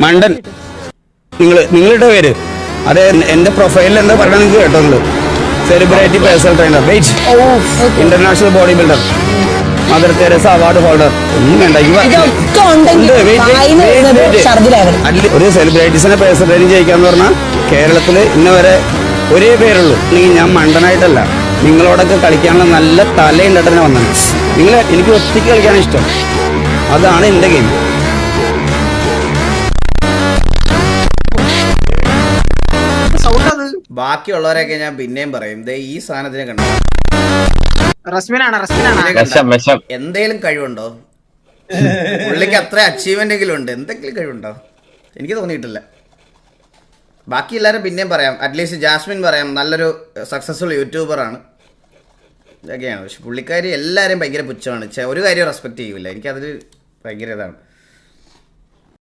മണ്ടൻ. നിങ്ങളുടെ പേര് അതെ, എന്റെ പ്രൊഫൈലിൽ എന്താ പറയണ നിങ്ങൾക്ക് കേട്ടോ? നിങ്ങള് celebrity personal trainer, wait, international bodybuilder, Mother Teresa award holder. ഒന്നും വേണ്ട. ഒരു സെലിബ്രിറ്റീസിനെ പേഴ്സണൽ ട്രെയിനിങ് ചെയ്യിക്കാന്ന് പറഞ്ഞാൽ കേരളത്തിൽ ഇന്ന് വരെ ഒരേ പേരുള്ളൂ. അല്ലെങ്കിൽ ഞാൻ മണ്ടനായിട്ടല്ല, നിങ്ങളോടൊക്കെ കളിക്കാനുള്ള നല്ല തലയുണ്ടിട്ട് വന്നത്. എനിക്ക് ഒറ്റയ്ക്ക് കളിക്കാൻ ഇഷ്ടം. അതാണ് എൻ്റെ ഗെയിം. ബാക്കിയുള്ളവരെയൊക്കെ ഞാൻ പിന്നെയും പറയും. ഈ സാധനത്തിനെ കണ്ടു, എന്തേലും കഴിവുണ്ടോ പുള്ളിക്ക്? അത്ര അച്ചീവ്മെന്റ് എങ്കിലും ഉണ്ട്, എന്തെങ്കിലും കഴിവുണ്ടോ? എനിക്ക് തോന്നിയിട്ടില്ല. ബാക്കി എല്ലാവരും പിന്നെയും പറയാം. അറ്റ്ലീസ്റ്റ് ജാസ്മിൻ പറയാം, നല്ലൊരു സക്സസ്ഫുൾ യൂട്യൂബറാണ്, ഇതൊക്കെയാണ്. പക്ഷെ പുള്ളിക്കാരി എല്ലാവരും ഭയങ്കര പുച്ഛമാണ്. ഒരു കാര്യം റെസ്പെക്ട് ചെയ്യില്ല. എനിക്കതിൽ ഭയങ്കര ഇതാണ്.